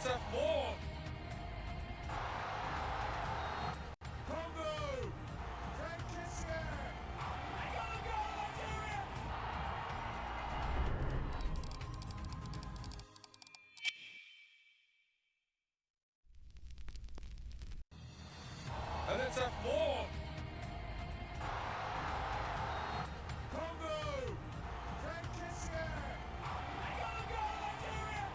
it's a 4. Congo! Frank Kessier! They got a goal, Nigeria! And it's a 4. Congo! Frank Kessier! They got a goal, Nigeria!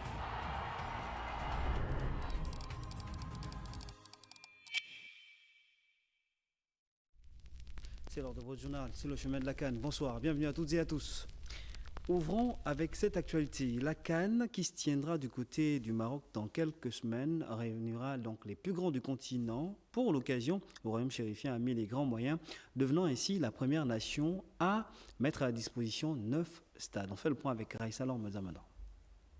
C'est l'heure de votre journal sur le chemin de la CAN. Bonsoir, bienvenue à toutes et à tous. Ouvrons avec cette actualité. La CAN, qui se tiendra du côté du Maroc dans quelques semaines, réunira donc les plus grands du continent. Pour l'occasion, le Royaume chérifien a mis les grands moyens, devenant ainsi la première nation à mettre à disposition 9 stades. On fait le point avec Raïssa Lormezamadan.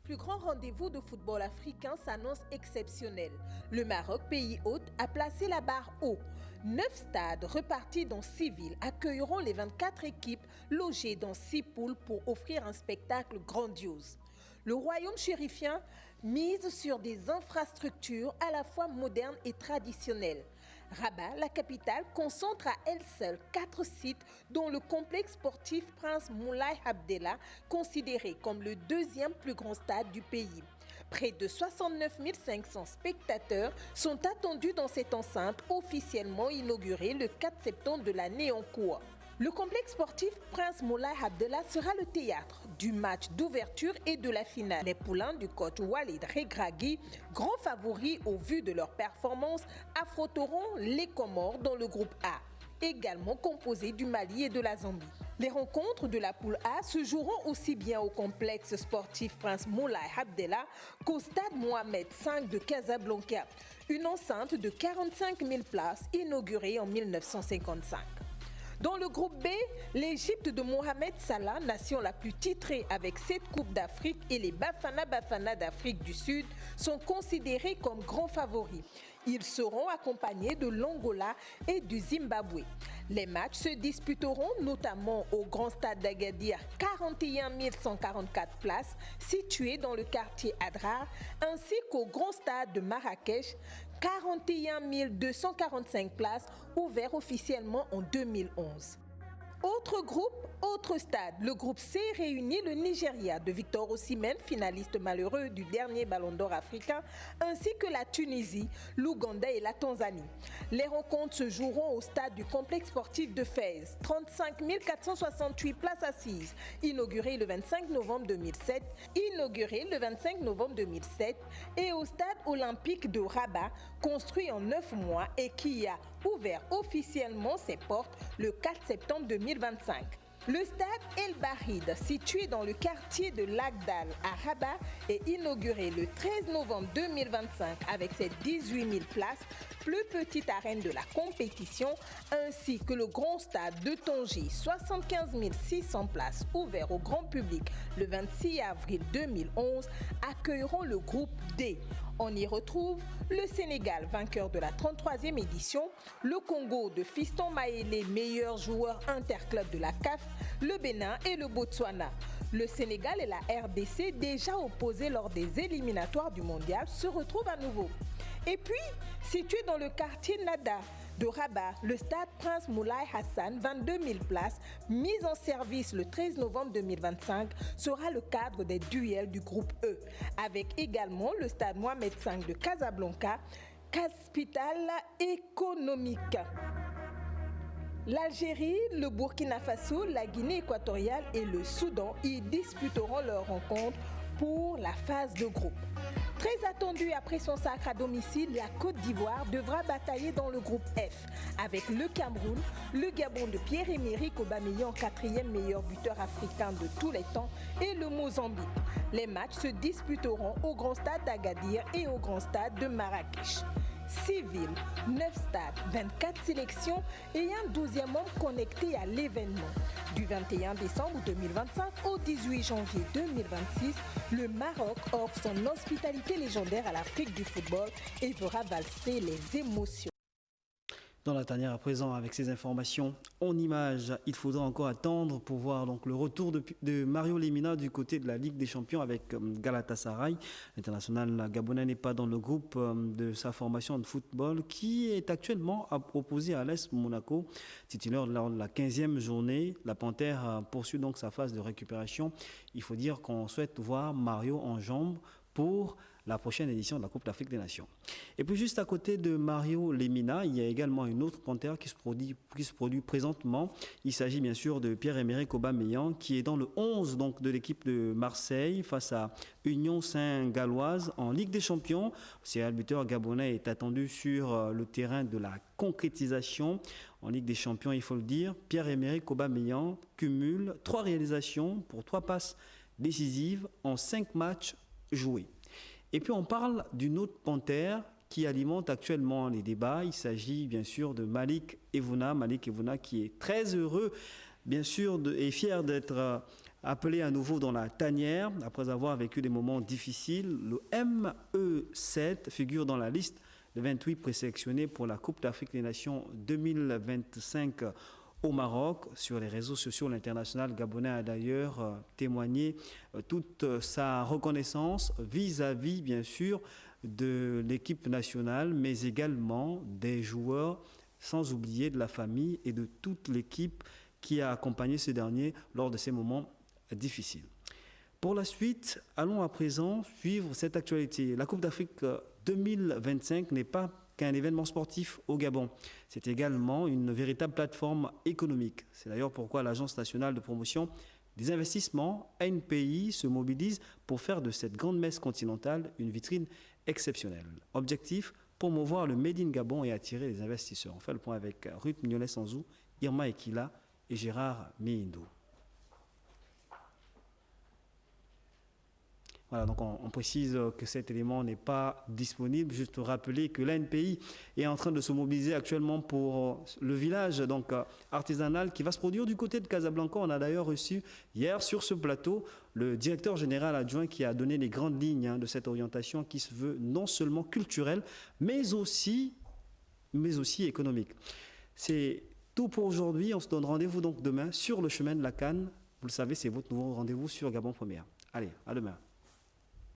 Le plus grand rendez-vous de football africain s'annonce exceptionnel. Le Maroc, pays hôte, a placé la barre haut. 9 stades repartis dans 6 villes accueilleront les 24 équipes logées dans 6 poules pour offrir un spectacle grandiose. Le royaume chérifien mise sur des infrastructures à la fois modernes et traditionnelles. Rabat, la capitale, concentre à elle seule 4 sites dont le complexe sportif Prince Moulay Abdellah, considéré comme le 2e plus grand stade du pays. Près de 69 500 spectateurs sont attendus dans cette enceinte officiellement inaugurée le 4 septembre de l'année en cours. Le complexe sportif Prince Moulay Abdellah sera le théâtre du match d'ouverture et de la finale. Les poulains du coach Walid Regragui, grands favoris au vu de leur performance, affronteront les Comores dans le groupe A, également composé du Mali et de la Zambie. Les rencontres de la poule A se joueront aussi bien au complexe sportif Prince Moulay Abdellah qu'au stade Mohamed V de Casablanca, une enceinte de 45 000 places inaugurée en 1955. Dans le groupe B, l'Égypte de Mohamed Salah, nation la plus titrée avec 7 Coupes d'Afrique, et les Bafana d'Afrique du Sud sont considérés comme grands favoris. Ils seront accompagnés de l'Angola et du Zimbabwe. Les matchs se disputeront notamment au Grand Stade d'Agadir, 41 144 places, situé dans le quartier Adrar, ainsi qu'au Grand Stade de Marrakech, 41 245 places, ouvert officiellement en 2011. Autre groupe, autre stade. Le groupe C réunit le Nigeria de Victor Osimhen, finaliste malheureux du dernier Ballon d'Or africain, ainsi que la Tunisie, l'Ouganda et la Tanzanie. Les rencontres se joueront au stade du complexe sportif de Fès, 35 468 places assises, inauguré le 25 novembre 2007, et au stade olympique de Rabat, construit en 9 mois et qui a ouvert officiellement ses portes le 4 septembre 2025. Le stade El Barid, situé dans le quartier de Lagdal à Rabat, est inauguré le 13 novembre 2025 avec ses 18 000 places, plus petite arène de la compétition, ainsi que le grand stade de Tanger, 75 600 places, ouvert au grand public le 26 avril 2011, accueilleront le groupe D. On y retrouve le Sénégal, vainqueur de la 33e édition, le Congo de Fiston Maélé, meilleur joueur interclub de la CAF, le Bénin et le Botswana. Le Sénégal et la RDC, déjà opposés lors des éliminatoires du mondial, se retrouvent à nouveau. Et puis, situé dans le quartier Nada de Rabat, le stade Prince Moulay Hassan, 22 000 places, mis en service le 13 novembre 2025, sera le cadre des duels du groupe E, avec également le stade Mohamed V de Casablanca, capitale économique. L'Algérie, le Burkina Faso, la Guinée équatoriale et le Soudan y disputeront leur rencontre pour la phase de groupe. Très attendue après son sacre à domicile, la Côte d'Ivoire devra batailler dans le groupe F avec le Cameroun, le Gabon de Pierre-Emerick Aubameyang, 4e meilleur buteur africain de tous les temps, et le Mozambique. Les matchs se disputeront au Grand Stade d'Agadir et au Grand Stade de Marrakech. 6 villes, 9 stades, 24 sélections et un 12e membre connecté à l'événement. Du 21 décembre 2025 au 18 janvier 2026, le Maroc offre son hospitalité légendaire à l'Afrique du football et fera valser les émotions. Dans la tanière à présent, avec ces informations en images, il faudra encore attendre pour voir donc le retour de Mario Lemina du côté de la Ligue des Champions avec Galatasaray. L'international gabonais n'est pas dans le groupe de sa formation de football qui est actuellement opposé à l'AS Monaco. Titulaire lors de la 15e journée, la Panthère poursuit donc sa phase de récupération. Il faut dire qu'on souhaite voir Mario en jambes pour la prochaine édition de la Coupe d'Afrique des Nations. Et puis juste à côté de Mario Lemina, il y a également une autre panthère qui se produit présentement. Il s'agit bien sûr de Pierre-Emerick Aubameyang qui est dans le 11 donc, de l'équipe de Marseille face à Union Saint-Galloise en Ligue des Champions. Le buteur gabonais est attendu sur le terrain de la concrétisation. En Ligue des Champions, il faut le dire, Pierre-Emerick Aubameyang cumule 3 réalisations pour 3 passes décisives en 5 matchs joués. Et puis on parle d'une autre panthère qui alimente actuellement les débats. Il s'agit bien sûr de Malik Evouna. Malik Evouna qui est très heureux bien sûr et fier d'être appelé à nouveau dans la tanière après avoir vécu des moments difficiles. Le ME7 figure dans la liste des 28 présélectionnés pour la Coupe d'Afrique des Nations 2025 au Maroc. Sur les réseaux sociaux, l'international gabonais a d'ailleurs témoigné toute sa reconnaissance vis-à-vis, bien sûr, de l'équipe nationale, mais également des joueurs, sans oublier de la famille et de toute l'équipe qui a accompagné ce dernier lors de ces moments difficiles. Pour la suite, allons à présent suivre cette actualité. La Coupe d'Afrique 2025 n'est pas qu'un événement sportif au Gabon. C'est également une véritable plateforme économique. C'est d'ailleurs pourquoi l'Agence nationale de promotion des investissements, ANPI, se mobilise pour faire de cette grande messe continentale une vitrine exceptionnelle. Objectif, promouvoir le Made in Gabon et attirer les investisseurs. On fait le point avec Ruth Mignolet-Sanzou, Irma Ekila et Gérard Mihindo. Voilà, donc on précise que cet élément n'est pas disponible. Juste rappeler que l'ANPI est en train de se mobiliser actuellement pour le village donc, artisanal qui va se produire du côté de Casablanca. On a d'ailleurs reçu hier sur ce plateau le directeur général adjoint qui a donné les grandes lignes de cette orientation qui se veut non seulement culturelle, mais aussi économique. C'est tout pour aujourd'hui. On se donne rendez-vous donc demain sur le chemin de la Cannes. Vous le savez, c'est votre nouveau rendez-vous sur Gabon Première. Allez, à demain.